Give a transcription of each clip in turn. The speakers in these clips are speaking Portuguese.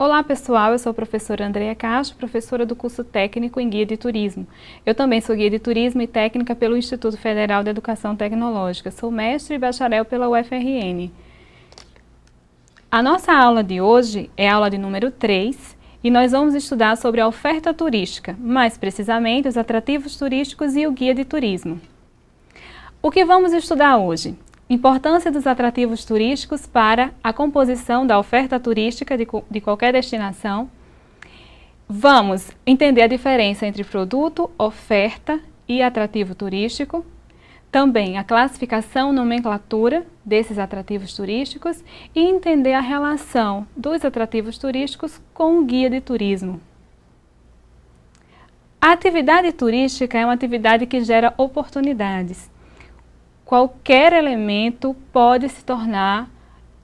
Olá pessoal, eu sou a professora Andrea Castro, professora do curso técnico em Guia de Turismo. Eu também sou guia de turismo e técnica pelo Instituto Federal de Educação Tecnológica. Sou mestre e bacharel pela UFRN. A nossa aula de hoje é a aula de número 3 e nós vamos estudar sobre a oferta turística, mais precisamente os atrativos turísticos e o guia de turismo. O que vamos estudar hoje? Importância dos atrativos turísticos para a composição da oferta turística de qualquer destinação. Vamos entender a diferença entre produto, oferta e atrativo turístico. Também a classificação, nomenclatura desses atrativos turísticos e entender a relação dos atrativos turísticos com o guia de turismo. A atividade turística é uma atividade que gera oportunidades. Qualquer elemento pode se tornar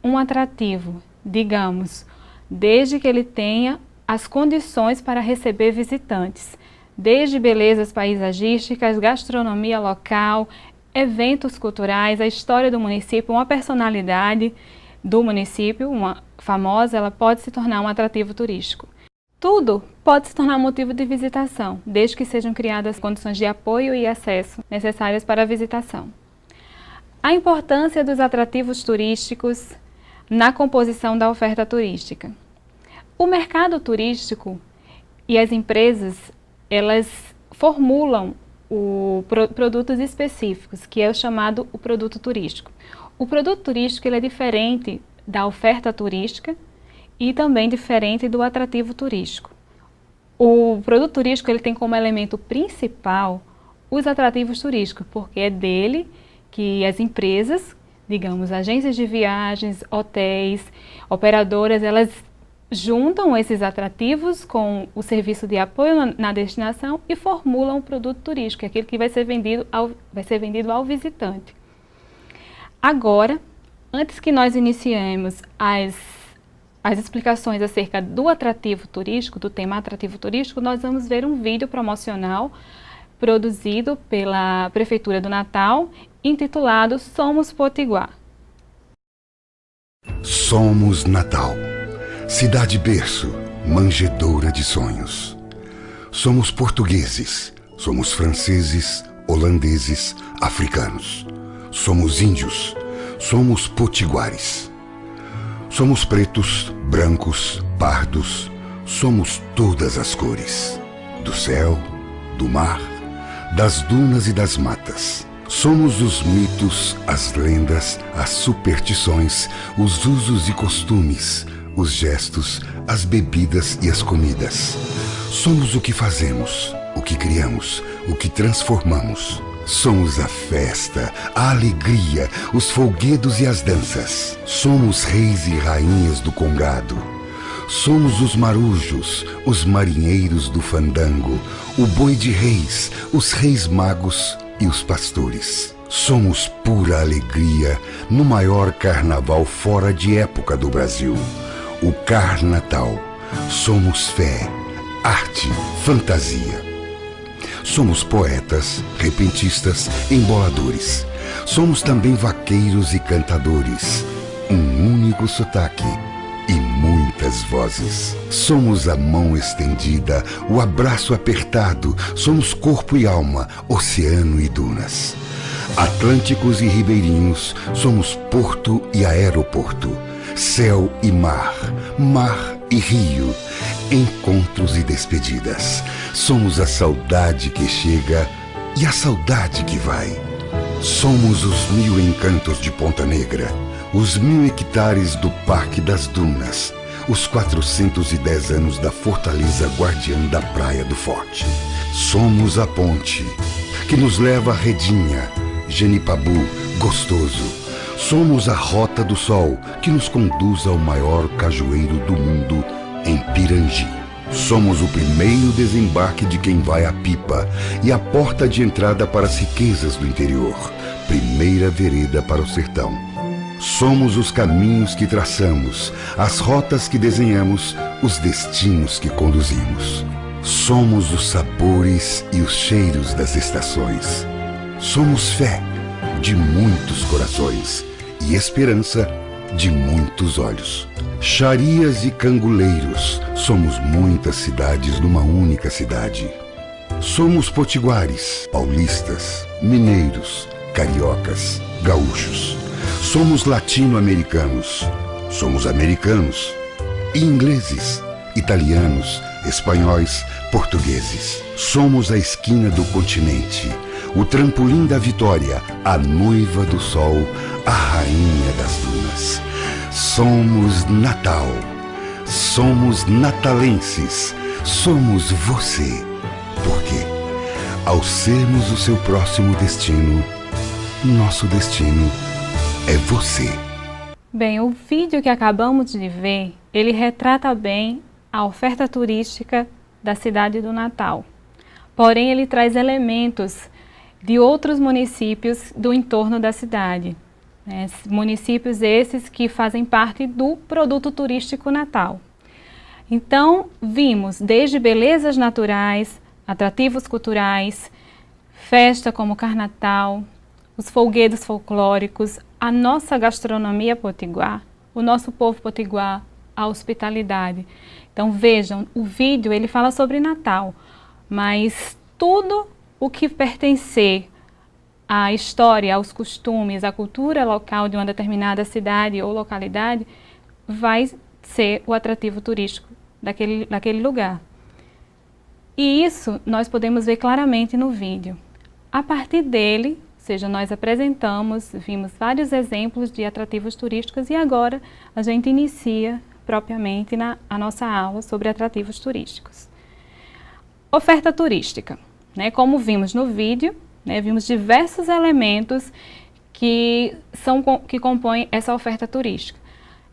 um atrativo, digamos, desde que ele tenha as condições para receber visitantes, desde belezas paisagísticas, gastronomia local, eventos culturais, a história do município, uma personalidade do município, uma famosa, ela pode se tornar um atrativo turístico. Tudo pode se tornar motivo de visitação, desde que sejam criadas condições de apoio e acesso necessárias para a visitação. A importância dos atrativos turísticos na composição da oferta turística. O mercado turístico e as empresas, elas formulam produtos específicos, que é o chamado o produto turístico. O produto turístico ele é diferente da oferta turística e também diferente do atrativo turístico. O produto turístico ele tem como elemento principal os atrativos turísticos, porque é dele que as empresas, digamos, agências de viagens, hotéis, operadoras, elas juntam esses atrativos com o serviço de apoio na destinação e formulam o produto turístico, aquele que vai ser vendido ao visitante. Agora, antes que nós iniciemos as explicações acerca do atrativo turístico, do tema atrativo turístico, nós vamos ver um vídeo promocional produzido pela Prefeitura do Natal, intitulado Somos Potiguar. Somos Natal, cidade berço, manjedoura de sonhos. Somos portugueses, somos franceses, holandeses, africanos. Somos índios, somos potiguares. Somos pretos, brancos, pardos, somos todas as cores. Do céu, do mar, das dunas e das matas. Somos os mitos, as lendas, as superstições, os usos e costumes, os gestos, as bebidas e as comidas. Somos o que fazemos, o que criamos, o que transformamos. Somos a festa, a alegria, os folguedos e as danças. Somos reis e rainhas do Congado. Somos os marujos, os marinheiros do fandango, o boi de reis, os reis magos e os pastores. Somos pura alegria no maior carnaval fora de época do Brasil, o Carnatal. Somos fé, arte, fantasia. Somos poetas, repentistas, emboladores. Somos também vaqueiros e cantadores. Um único sotaque e muitas vozes. Somos a mão estendida, o abraço apertado. Somos corpo e alma, oceano e dunas. Atlânticos e ribeirinhos, somos porto e aeroporto. Céu e mar, mar e rio. Encontros e despedidas. Somos a saudade que chega e a saudade que vai. Somos os 1000 encantos de Ponta Negra, os 1000 hectares do Parque das Dunas, os 410 anos da Fortaleza Guardiã da Praia do Forte. Somos a ponte que nos leva a Redinha, Genipabu, Gostoso. Somos a Rota do Sol que nos conduz ao maior cajueiro do mundo, em Pirangi. Somos o primeiro desembarque de quem vai a Pipa e a porta de entrada para as riquezas do interior, primeira vereda para o sertão. Somos os caminhos que traçamos, as rotas que desenhamos, os destinos que conduzimos. Somos os sabores e os cheiros das estações. Somos fé de muitos corações e esperança de muitos olhos. Xarias e canguleiros, somos muitas cidades numa única cidade. Somos potiguares, paulistas, mineiros, cariocas, gaúchos. Somos latino-americanos, somos americanos, ingleses, italianos, espanhóis, portugueses. Somos a esquina do continente, o trampolim da vitória, a noiva do sol, a rainha das dunas. Somos Natal, somos natalenses, somos você. Porque, ao sermos o seu próximo destino, nosso destino é você. Bem, o vídeo que acabamos de ver, ele retrata bem a oferta turística da cidade do Natal. Porém, ele traz elementos de outros municípios do entorno da cidade. Municípios esses que fazem parte do produto turístico Natal. Então, vimos desde belezas naturais, atrativos culturais, festa como Carnatal, os folguedos folclóricos, a nossa gastronomia potiguar, o nosso povo potiguar, a hospitalidade. Então vejam, o vídeo ele fala sobre Natal, mas tudo o que pertencer à história, aos costumes, à cultura local de uma determinada cidade ou localidade, vai ser o atrativo turístico daquele lugar. E isso nós podemos ver claramente no vídeo. A partir dele, ou seja, nós apresentamos, vimos vários exemplos de atrativos turísticos e agora a gente inicia propriamente a nossa aula sobre atrativos turísticos. Oferta turística, como vimos no vídeo, vimos diversos elementos que compõem essa oferta turística.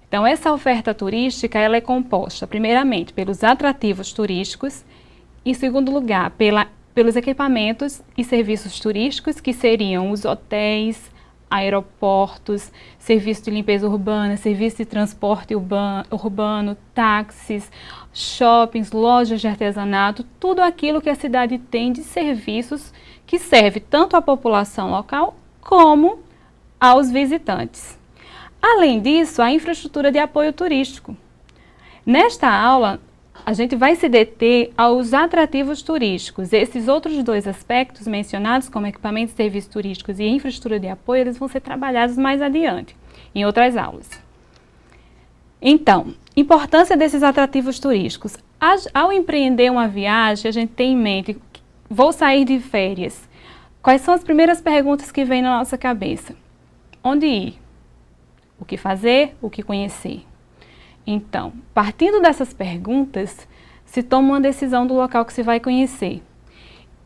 Então, essa oferta turística ela é composta, primeiramente, pelos atrativos turísticos, em segundo lugar, pelos equipamentos e serviços turísticos, que seriam os hotéis, aeroportos, serviço de limpeza urbana, serviço de transporte urbano, táxis, shoppings, lojas de artesanato, tudo aquilo que a cidade tem de serviços que serve tanto à população local como aos visitantes. Além disso, a infraestrutura de apoio turístico. Nesta aula, a gente vai se deter aos atrativos turísticos. Esses outros dois aspectos mencionados, como equipamentos e serviços turísticos e infraestrutura de apoio, eles vão ser trabalhados mais adiante, em outras aulas. Então, importância desses atrativos turísticos. Ao empreender uma viagem, a gente tem em mente, vou sair de férias. Quais são as primeiras perguntas que vêm na nossa cabeça? Onde ir? O que fazer? O que conhecer? Então, partindo dessas perguntas, se toma uma decisão do local que se vai conhecer.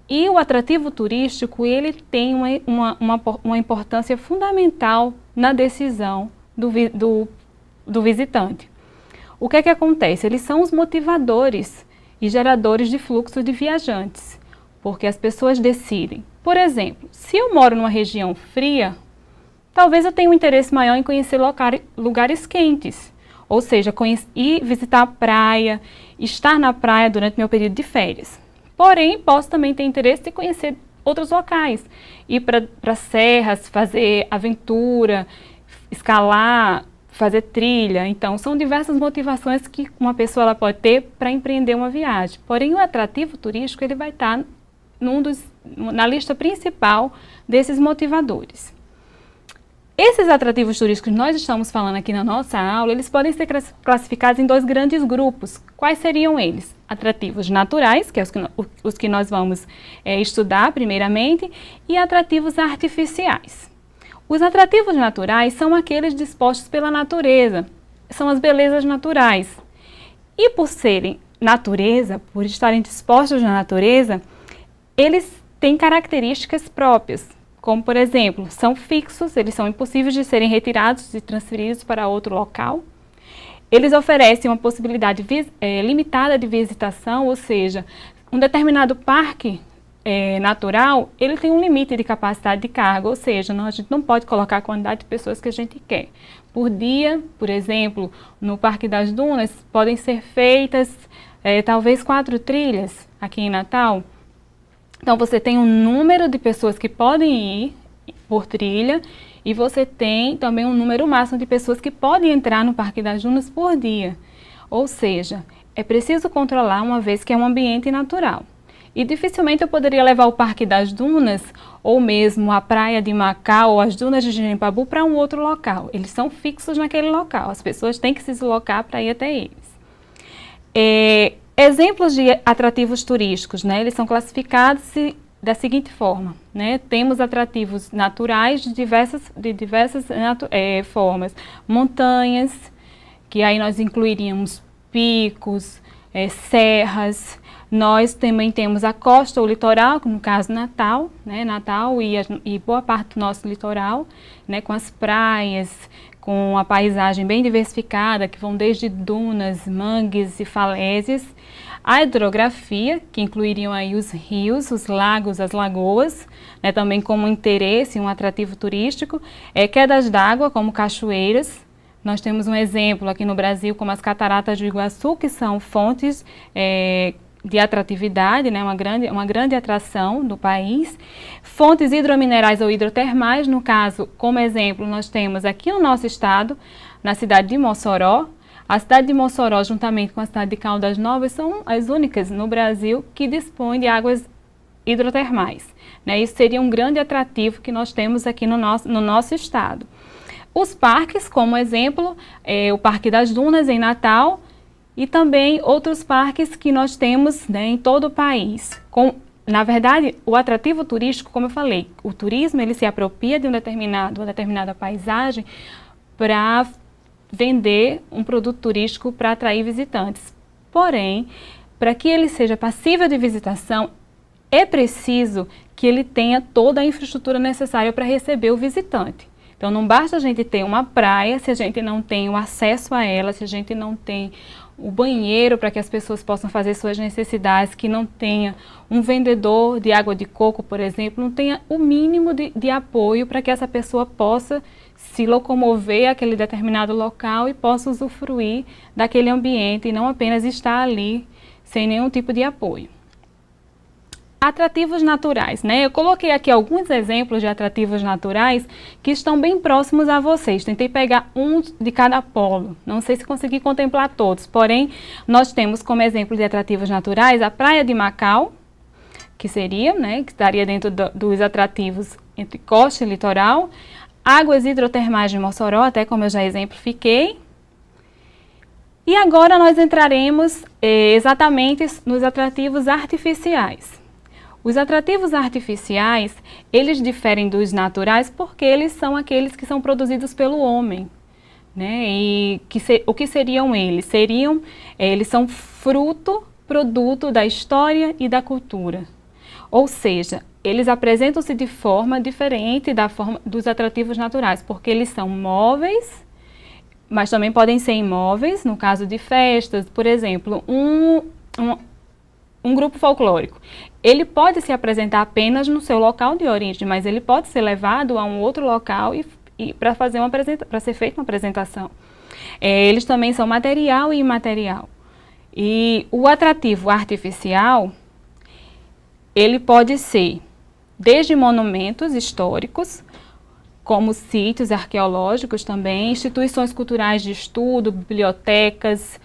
E o atrativo turístico, ele tem uma importância fundamental na decisão do visitante. O que é que acontece? Eles são os motivadores e geradores de fluxo de viajantes, porque as pessoas decidem. Por exemplo, se eu moro numa região fria, talvez eu tenha um interesse maior em conhecer lugares quentes. Ou seja, ir visitar a praia, estar na praia durante meu período de férias. Porém, posso também ter interesse em conhecer outros locais. Ir para serras, fazer aventura, escalar, fazer trilha. Então, são diversas motivações que uma pessoa ela pode ter para empreender uma viagem. Porém, o atrativo turístico ele vai estar na lista principal desses motivadores. Esses atrativos turísticos que nós estamos falando aqui na nossa aula, eles podem ser classificados em dois grandes grupos. Quais seriam eles? Atrativos naturais, que é os que nós vamos estudar primeiramente, e atrativos artificiais. Os atrativos naturais são aqueles dispostos pela natureza, são as belezas naturais. E por serem natureza, por estarem dispostos na natureza, eles têm características próprias. Como, por exemplo, são fixos, eles são impossíveis de serem retirados e transferidos para outro local. Eles oferecem uma possibilidade limitada de visitação, ou seja, um determinado parque natural, ele tem um limite de capacidade de carga, ou seja, a gente não pode colocar a quantidade de pessoas que a gente quer. Por dia, por exemplo, no Parque das Dunas, podem ser feitas talvez 4 trilhas aqui em Natal. Então, você tem um número de pessoas que podem ir por trilha e você tem também um número máximo de pessoas que podem entrar no Parque das Dunas por dia. Ou seja, é preciso controlar uma vez que é um ambiente natural. E dificilmente eu poderia levar o Parque das Dunas, ou mesmo a Praia de Macau, ou as Dunas de Genipabu para um outro local. Eles são fixos naquele local, as pessoas têm que se deslocar para ir até eles. Exemplos de atrativos turísticos, né? Eles são classificados da seguinte forma, né? Temos atrativos naturais de diversas formas. Montanhas, que aí nós incluiríamos picos, serras. Nós também temos a costa ou litoral, no caso Natal, né? Natal e boa parte do nosso litoral, né? Com as praias, com a paisagem bem diversificada, que vão desde dunas, mangues e falésias. A hidrografia, que incluiriam aí os rios, os lagos, as lagoas, né? Também como interesse, um atrativo turístico. Quedas d'água, como cachoeiras. Nós temos um exemplo aqui no Brasil, como as Cataratas do Iguaçu, que são fontes de atratividade, né? uma grande atração do país. Fontes hidrominerais ou hidrotermais, no caso, como exemplo, nós temos aqui no nosso estado, na cidade de Mossoró. A cidade de Mossoró, juntamente com a cidade de Caldas Novas, são as únicas no Brasil que dispõem de águas hidrotermais, né? Isso seria um grande atrativo que nós temos aqui no nosso estado. Os parques, como exemplo, o Parque das Dunas, em Natal, e também outros parques que nós temos, né, em todo o país. Na verdade, o atrativo turístico, como eu falei, o turismo ele se apropria de uma determinada paisagem para vender um produto turístico para atrair visitantes. Porém, para que ele seja passível de visitação, é preciso que ele tenha toda a infraestrutura necessária para receber o visitante. Então, não basta a gente ter uma praia se a gente não tem o acesso a ela, se a gente não tem o banheiro para que as pessoas possam fazer suas necessidades, que não tenha um vendedor de água de coco, por exemplo, não tenha o mínimo de apoio para que essa pessoa possa se locomover àquele determinado local e possa usufruir daquele ambiente e não apenas estar ali sem nenhum tipo de apoio. Atrativos naturais, né? Eu coloquei aqui alguns exemplos de atrativos naturais que estão bem próximos a vocês. Tentei pegar um de cada polo. Não sei se consegui contemplar todos, porém, nós temos como exemplo de atrativos naturais a Praia de Macau, que seria, né, que estaria dentro dos atrativos entre costa e litoral, águas hidrotermais de Mossoró, até como eu já exemplifiquei. E agora nós entraremos exatamente nos atrativos artificiais. Os atrativos artificiais, eles diferem dos naturais porque eles são aqueles que são produzidos pelo homem, né? E o que seriam eles? Eles são produto da história e da cultura. Ou seja, eles apresentam-se de forma diferente da forma dos atrativos naturais, porque eles são móveis, mas também podem ser imóveis, no caso de festas, por exemplo, um grupo folclórico. Ele pode se apresentar apenas no seu local de origem, mas ele pode ser levado a um outro local para ser feita uma apresentação. Eles também são material e imaterial. E o atrativo artificial, ele pode ser desde monumentos históricos, como sítios arqueológicos também, instituições culturais de estudo, bibliotecas,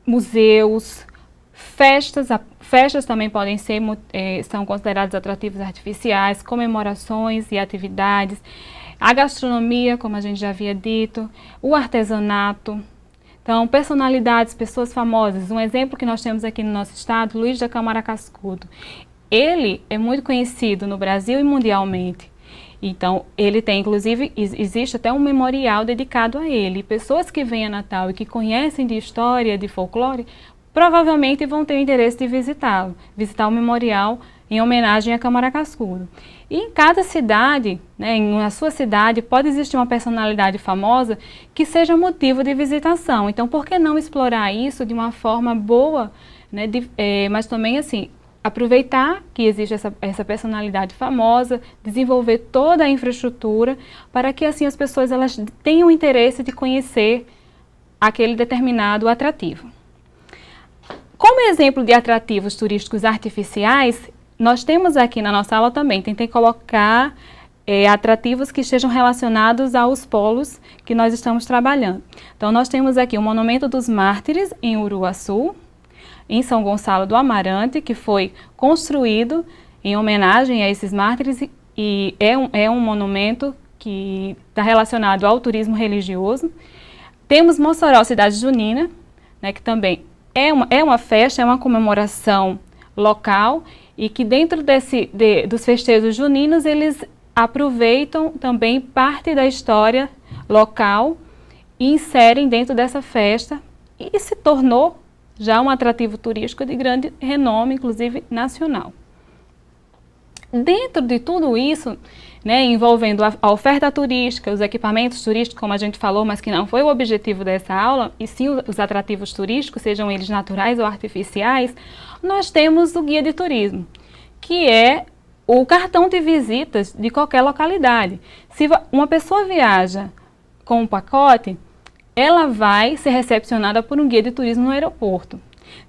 museus, festas também podem ser, são considerados atrativos artificiais, comemorações e atividades, a gastronomia, como a gente já havia dito, o artesanato. Então, personalidades, pessoas famosas. Um exemplo que nós temos aqui no nosso estado, Luiz da Câmara Cascudo. Ele é muito conhecido no Brasil e mundialmente. Então, ele tem, inclusive, existe até um memorial dedicado a ele. E pessoas que vêm a Natal e que conhecem de história, de folclore, provavelmente vão ter o interesse de visitá-lo, visitar o memorial em homenagem à Câmara Cascudo. E em cada cidade, né, na sua cidade, pode existir uma personalidade famosa que seja motivo de visitação. Então, por que não explorar isso de uma forma boa, né, mas também assim, aproveitar que existe essa personalidade famosa, desenvolver toda a infraestrutura para que assim as pessoas elas tenham interesse de conhecer aquele determinado atrativo. Como exemplo de atrativos turísticos artificiais, nós temos aqui na nossa aula também, tentei colocar atrativos que estejam relacionados aos polos que nós estamos trabalhando. Então, nós temos aqui o Monumento dos Mártires, em Uruaçu, em São Gonçalo do Amarante, que foi construído em homenagem a esses mártires e é um monumento que está relacionado ao turismo religioso. Temos Mossoró, cidade junina, né, que também é uma festa, é uma comemoração local e que dentro dos festejos juninos eles aproveitam também parte da história local e inserem dentro dessa festa e se tornou já um atrativo turístico de grande renome, inclusive nacional. Dentro de tudo isso, né, envolvendo a oferta turística, os equipamentos turísticos, como a gente falou, mas que não foi o objetivo dessa aula, e sim os atrativos turísticos, sejam eles naturais ou artificiais, nós temos o guia de turismo, que é o cartão de visitas de qualquer localidade. Se uma pessoa viaja com um pacote, ela vai ser recepcionada por um guia de turismo no aeroporto.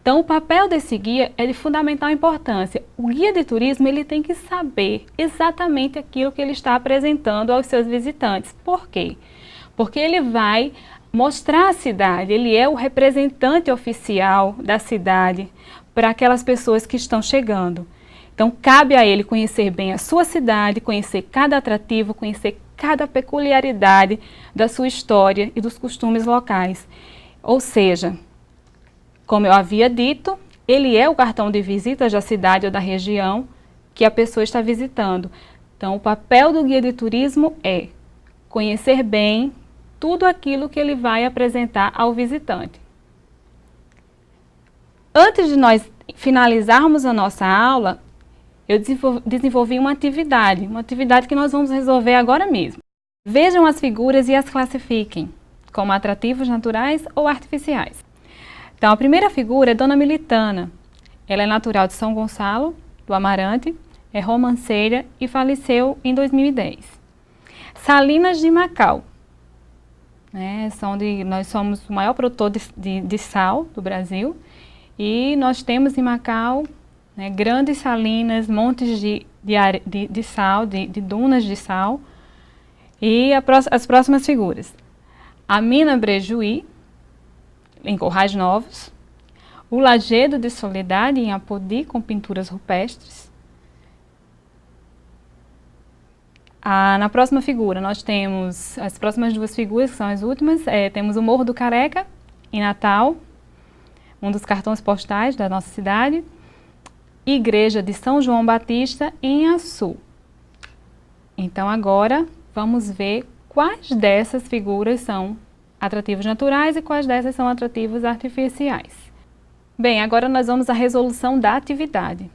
Então, o papel desse guia é de fundamental importância. O guia de turismo ele tem que saber exatamente aquilo que ele está apresentando aos seus visitantes. Por quê? Porque ele vai mostrar a cidade, ele é o representante oficial da cidade para aquelas pessoas que estão chegando. Então, cabe a ele conhecer bem a sua cidade, conhecer cada atrativo, conhecer cada peculiaridade da sua história e dos costumes locais. Ou seja, como eu havia dito, ele é o cartão de visitas da cidade ou da região que a pessoa está visitando. Então, o papel do guia de turismo é conhecer bem tudo aquilo que ele vai apresentar ao visitante. Antes de nós finalizarmos a nossa aula, eu desenvolvi uma atividade que nós vamos resolver agora mesmo. Vejam as figuras e as classifiquem como atrativos naturais ou artificiais. Então, a primeira figura é Dona Militana. Ela é natural de São Gonçalo do Amarante, é romanceira e faleceu em 2010. Salinas de Macau. Nós somos o maior produtor de sal do Brasil e nós temos em Macau, né, grandes salinas, montes de sal, de dunas de sal. E as próximas figuras. A Mina Brejuí, em Corrais Novos. O Lajedo de Soledade, em Apodi, com pinturas rupestres. Na próxima figura, nós temos as próximas duas figuras, que são as últimas. Temos o Morro do Careca, em Natal, um dos cartões postais da nossa cidade. Igreja de São João Batista, em Açu. Então, agora, vamos ver quais dessas figuras são atrativos naturais e quais dessas são atrativos artificiais. Bem, agora nós vamos à resolução da atividade.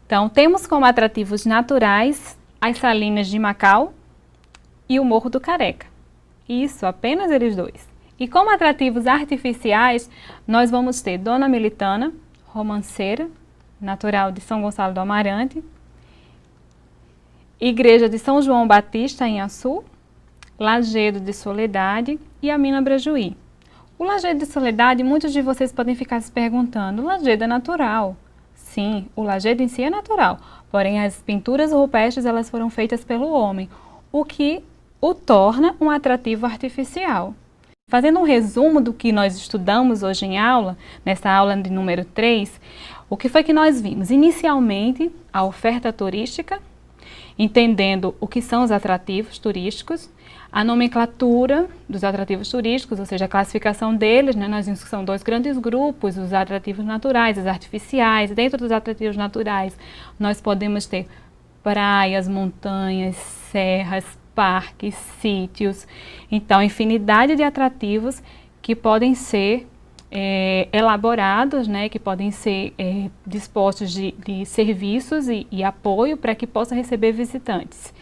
Então, temos como atrativos naturais as Salinas de Macau e o Morro do Careca. Isso, apenas eles dois. E como atrativos artificiais, nós vamos ter Dona Militana, romanceira, natural de São Gonçalo do Amarante, Igreja de São João Batista, em Açu, Lajedo de Soledade e a Mina Brejuí. O Lajedo de Soledade, muitos de vocês podem ficar se perguntando, o Lajedo é natural. Sim, o Lajedo em si é natural, porém as pinturas rupestres elas foram feitas pelo homem, o que o torna um atrativo artificial. Fazendo um resumo do que nós estudamos hoje em aula, nessa aula de número 3, o que foi que nós vimos? Inicialmente, a oferta turística, entendendo o que são os atrativos turísticos, a nomenclatura dos atrativos turísticos, ou seja, a classificação deles, né? Nós vimos que são dois grandes grupos, os atrativos naturais, os artificiais. Dentro dos atrativos naturais, nós podemos ter praias, montanhas, serras, parques, sítios. Então, infinidade de atrativos que podem ser elaborados, né, que podem ser dispostos de serviços e apoio para que possa receber visitantes.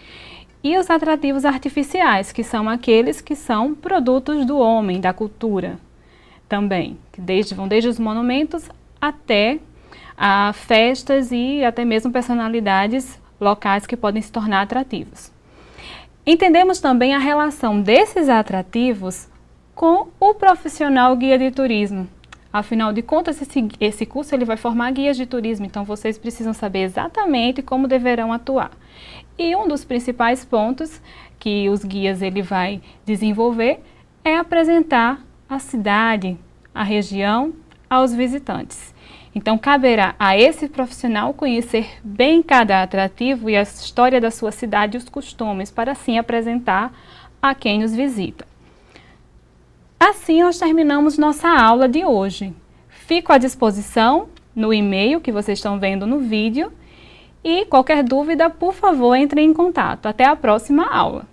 E os atrativos artificiais, que são aqueles que são produtos do homem, da cultura também, que vão desde os monumentos até a festas e até mesmo personalidades locais que podem se tornar atrativos. Entendemos também a relação desses atrativos com o profissional guia de turismo. Afinal de contas, esse curso ele vai formar guias de turismo, então vocês precisam saber exatamente como deverão atuar. E um dos principais pontos que os guias ele vai desenvolver é apresentar a cidade, a região, aos visitantes. Então, caberá a esse profissional conhecer bem cada atrativo e a história da sua cidade e os costumes, para assim apresentar a quem nos visita. Assim, nós terminamos nossa aula de hoje. Fico à disposição no e-mail que vocês estão vendo no vídeo e qualquer dúvida, por favor, entre em contato. Até a próxima aula!